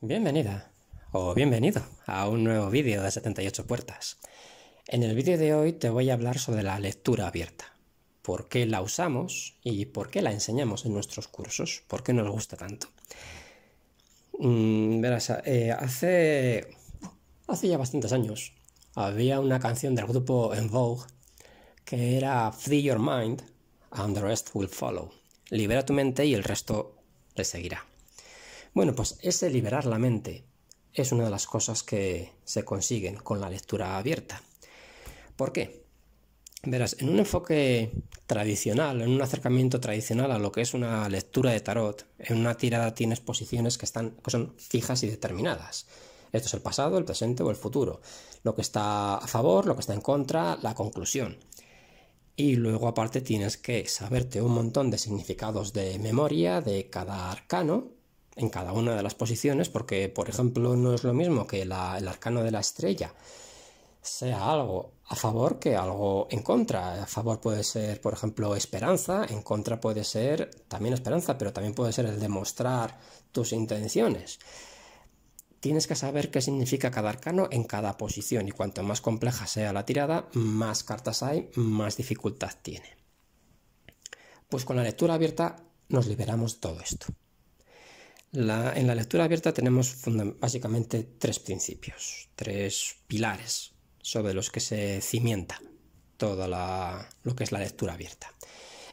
Bienvenida o bienvenido a un nuevo vídeo de 78 puertas. En el vídeo de hoy te voy a hablar sobre la lectura abierta. ¿Por qué la usamos y por qué la enseñamos en nuestros cursos? ¿Por qué nos gusta tanto? Verás, hace ya bastantes años había una canción del grupo En Vogue que era Free Your Mind and the rest will follow. Libera tu mente y el resto le seguirá. Bueno, pues ese liberar la mente es una de las cosas que se consiguen con la lectura abierta. ¿Por qué? Verás, en un enfoque tradicional, en un acercamiento tradicional a lo que es una lectura de tarot, en una tirada tienes posiciones que son fijas y determinadas. Esto es el pasado, el presente o el futuro. Lo que está a favor, lo que está en contra, la conclusión. Y luego aparte tienes que saberte un montón de significados de memoria de cada arcano en cada una de las posiciones, porque por ejemplo no es lo mismo que el arcano de la estrella sea algo a favor que algo en contra. A favor puede ser, por ejemplo, esperanza, en contra puede ser también esperanza, pero también puede ser el demostrar tus intenciones. Tienes que saber qué significa cada arcano en cada posición, y cuanto más compleja sea la tirada, más cartas hay, más dificultad tiene. Pues con la lectura abierta nos liberamos de todo esto. En la lectura abierta tenemos básicamente tres principios, tres pilares sobre los que se cimienta todo lo que es la lectura abierta.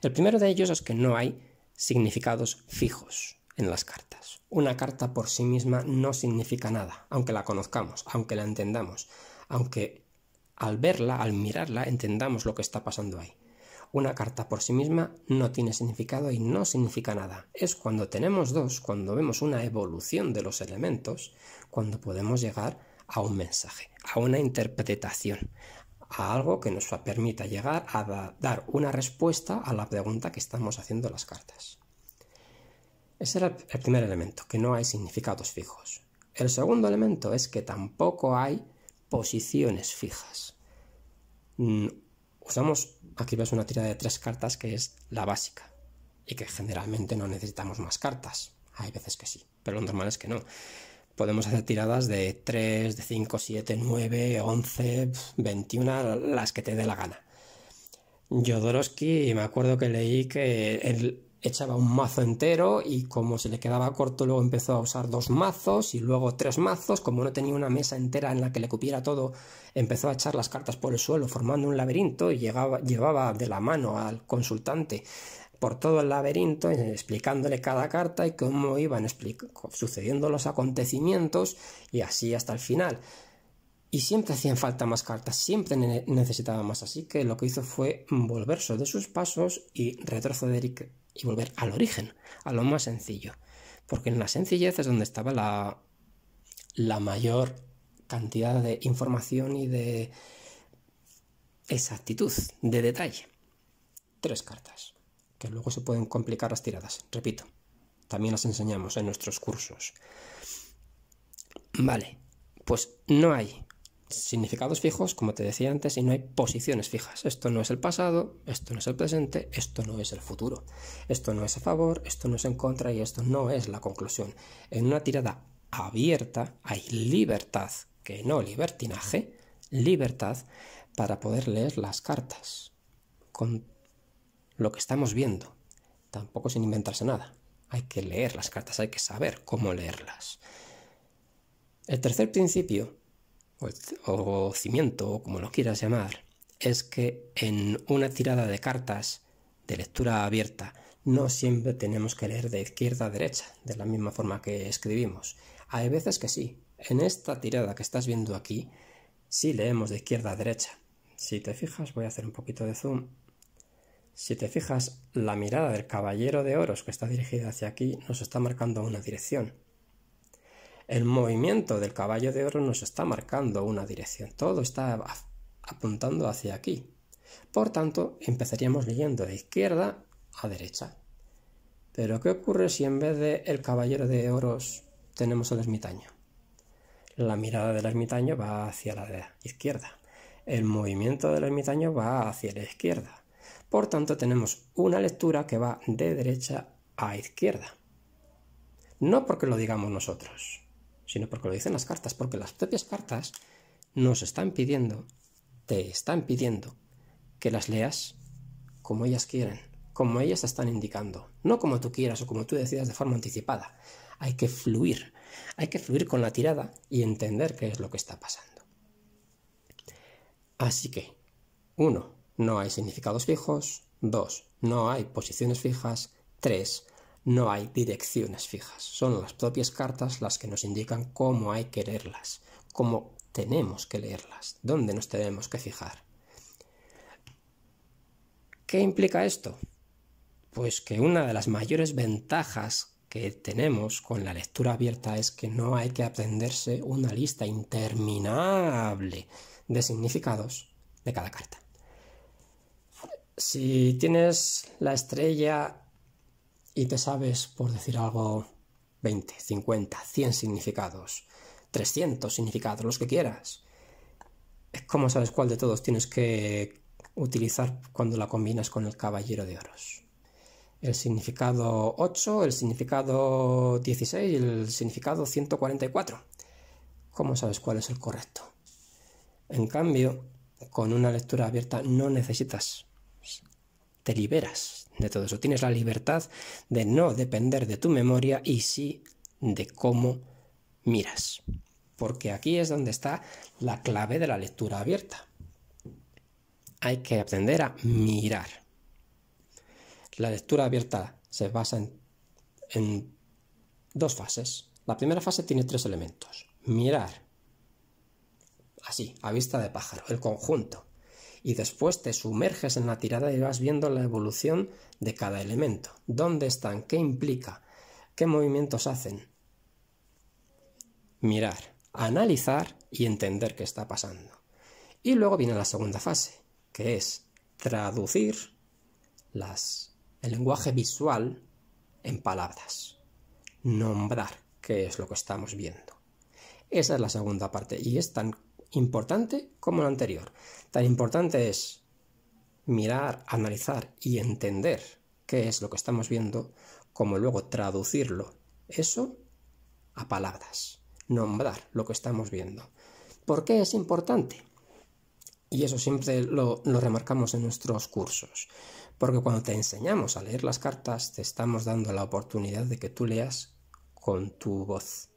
El primero de ellos es que no hay significados fijos en las cartas. Una carta por sí misma no significa nada, aunque la conozcamos, aunque la entendamos, aunque al verla, al mirarla, entendamos lo que está pasando ahí. Una carta por sí misma no tiene significado y no significa nada. Es cuando tenemos dos, cuando vemos una evolución de los elementos, cuando podemos llegar a un mensaje, a una interpretación, a algo que nos permita llegar a dar una respuesta a la pregunta que estamos haciendo las cartas. Ese era el primer elemento, que no hay significados fijos. El segundo elemento es que tampoco hay posiciones fijas. Usamos, aquí ves una tirada de 3 cartas que es la básica y que generalmente no necesitamos más cartas. Hay veces que sí, pero lo normal es que no. Podemos hacer tiradas de 3, de 5, 7, 9, 11, 21, las que te dé la gana. Jodorowsky, me acuerdo que leí que él echaba un mazo entero y como se le quedaba corto luego empezó a usar 2 mazos y luego 3 mazos. Como no tenía una mesa entera en la que le cupiera todo, empezó a echar las cartas por el suelo formando un laberinto y llevaba de la mano al consultante por todo el laberinto explicándole cada carta y cómo iban sucediendo los acontecimientos y así hasta el final. Y siempre hacían falta más cartas, siempre necesitaba más, así que lo que hizo fue volverse de sus pasos y retroceder y volver al origen, a lo más sencillo. Porque en la sencillez es donde estaba la mayor cantidad de información y de exactitud, de detalle. 3 cartas, que luego se pueden complicar las tiradas, repito. También las enseñamos en nuestros cursos. Vale, pues no hay significados fijos, como te decía antes, y no hay posiciones fijas. Esto no es el pasado, esto no es el presente, esto no es el futuro. Esto no es a favor, esto no es en contra y esto no es la conclusión. En una tirada abierta hay libertad, que no libertinaje, libertad para poder leer las cartas con lo que estamos viendo. Tampoco sin inventarse nada. Hay que leer las cartas, hay que saber cómo leerlas. El tercer principio o cimiento, o como lo quieras llamar, es que en una tirada de cartas de lectura abierta no siempre tenemos que leer de izquierda a derecha, de la misma forma que escribimos. Hay veces que sí. En esta tirada que estás viendo aquí, sí leemos de izquierda a derecha. Si te fijas, voy a hacer un poquito de zoom. Si te fijas, la mirada del caballero de oros que está dirigida hacia aquí nos está marcando una dirección. El movimiento del caballo de oro nos está marcando una dirección. Todo está apuntando hacia aquí. Por tanto, empezaríamos leyendo de izquierda a derecha. Pero ¿qué ocurre si en vez de el caballero de oros tenemos el ermitaño? La mirada del ermitaño va hacia la izquierda. El movimiento del ermitaño va hacia la izquierda. Por tanto, tenemos una lectura que va de derecha a izquierda. No porque lo digamos nosotros. sino porque lo dicen las cartas, porque las propias cartas te están pidiendo que las leas como ellas quieren, como ellas te están indicando, no como tú quieras o como tú decidas de forma anticipada. Hay que fluir con la tirada y entender qué es lo que está pasando. Así que, 1. No hay significados fijos. 2. No hay posiciones fijas. 3. No hay direcciones fijas. Son las propias cartas las que nos indican cómo hay que leerlas, cómo tenemos que leerlas, dónde nos tenemos que fijar. ¿Qué implica esto? Pues que una de las mayores ventajas que tenemos con la lectura abierta es que no hay que aprenderse una lista interminable de significados de cada carta. Si tienes la estrella y te sabes, por decir algo, 20, 50, 100 significados, 300 significados, los que quieras, ¿cómo sabes cuál de todos tienes que utilizar cuando la combinas con el caballero de oros? El significado 8, el significado 16 y el significado 144. ¿Cómo sabes cuál es el correcto? En cambio, con una lectura abierta no necesitas, te liberas de todo eso. Tienes la libertad de no depender de tu memoria y sí de cómo miras. Porque aquí es donde está la clave de la lectura abierta. Hay que aprender a mirar. La lectura abierta se basa en 2 fases. La primera fase tiene 3 elementos. Mirar, así, a vista de pájaro, el conjunto. Y después te sumerges en la tirada y vas viendo la evolución de cada elemento. ¿Dónde están? ¿Qué implica? ¿Qué movimientos hacen? Mirar, analizar y entender qué está pasando. Y luego viene la segunda fase, que es traducir el lenguaje visual en palabras. Nombrar qué es lo que estamos viendo. Esa es la segunda parte y es tan importante como la anterior. Tan importante es mirar, analizar y entender qué es lo que estamos viendo, como luego traducirlo, eso, a palabras. Nombrar lo que estamos viendo. ¿Por qué es importante? Y eso siempre lo remarcamos en nuestros cursos. Porque cuando te enseñamos a leer las cartas, te estamos dando la oportunidad de que tú leas con tu voz,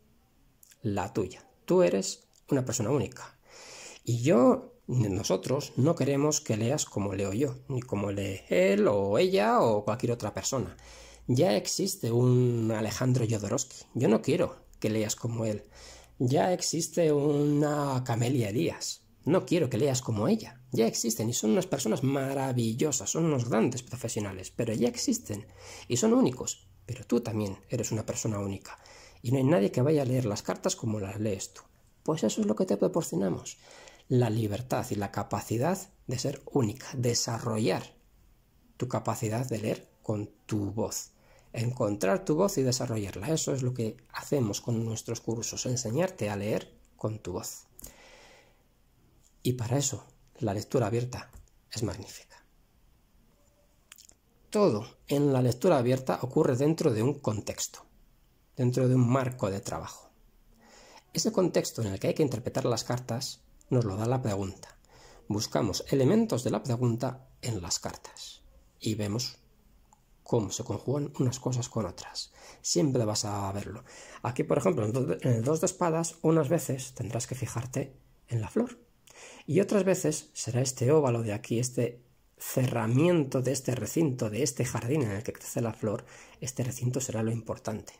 la tuya. Tú eres una persona única. Y nosotros no queremos que leas como leo yo, ni como lee él o ella o cualquier otra persona. Ya existe un Alejandro Jodorowsky. Yo no quiero que leas como él. Ya existe una Camelia Elías. No quiero que leas como ella. Ya existen y son unas personas maravillosas, son unos grandes profesionales, pero ya existen y son únicos. Pero tú también eres una persona única y no hay nadie que vaya a leer las cartas como las lees tú. Pues eso es lo que te proporcionamos. La libertad y la capacidad de ser única, desarrollar tu capacidad de leer con tu voz, encontrar tu voz y desarrollarla. Eso es lo que hacemos con nuestros cursos, enseñarte a leer con tu voz. Y para eso la lectura abierta es magnífica. Todo en la lectura abierta ocurre dentro de un contexto, dentro de un marco de trabajo. Ese contexto en el que hay que interpretar las cartas nos lo da la pregunta. Buscamos elementos de la pregunta en las cartas y vemos cómo se conjugan unas cosas con otras. Siempre vas a verlo. Aquí, por ejemplo, en el 2 de espadas, unas veces tendrás que fijarte en la flor y otras veces será este óvalo de aquí, este cerramiento de este recinto, de este jardín en el que crece la flor. Este recinto será lo importante.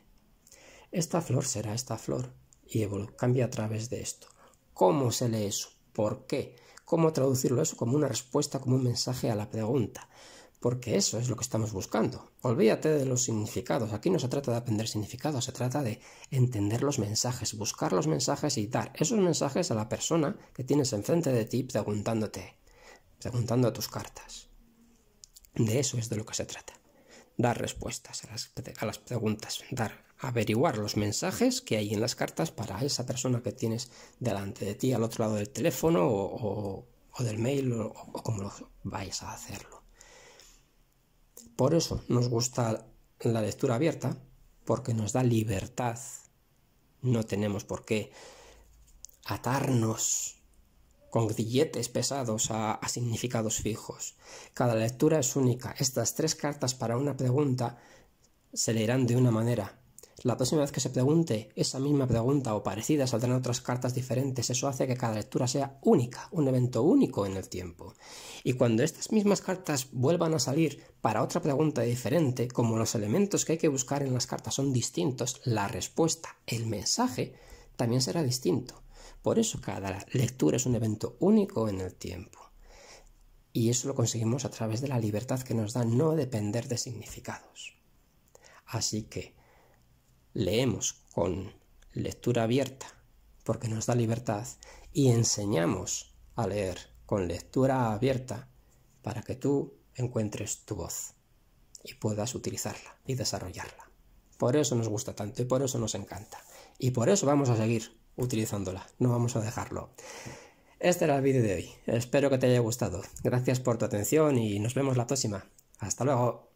Esta flor será esta flor y cambia a través de esto. ¿Cómo se lee eso? ¿Por qué? ¿Cómo traducirlo eso como una respuesta, como un mensaje a la pregunta? Porque eso es lo que estamos buscando. Olvídate de los significados. Aquí no se trata de aprender significados, se trata de entender los mensajes, buscar los mensajes y dar esos mensajes a la persona que tienes enfrente de ti preguntando a tus cartas. De eso es de lo que se trata. Dar respuestas a las preguntas, averiguar los mensajes que hay en las cartas para esa persona que tienes delante de ti, al otro lado del teléfono o del mail o como lo vayas a hacerlo. Por eso nos gusta la lectura abierta, porque nos da libertad No tenemos por qué atarnos con grilletes pesados a significados fijos. Cada lectura es única. Estas 3 cartas para una pregunta se leerán de una manera. La próxima vez que se pregunte esa misma pregunta o parecida saldrán otras cartas diferentes. Eso hace que cada lectura sea única, un evento único en el tiempo. Y cuando estas mismas cartas vuelvan a salir para otra pregunta diferente, como los elementos que hay que buscar en las cartas son distintos, la respuesta, el mensaje, también será distinto. Por eso cada lectura es un evento único en el tiempo. Y eso lo conseguimos a través de la libertad que nos da no depender de significados. Así que leemos con lectura abierta porque nos da libertad y enseñamos a leer con lectura abierta para que tú encuentres tu voz y puedas utilizarla y desarrollarla. Por eso nos gusta tanto y por eso nos encanta. Y por eso vamos a seguir utilizándola, no vamos a dejarlo. Este era el vídeo de hoy. Espero que te haya gustado. Gracias por tu atención y nos vemos la próxima. Hasta luego.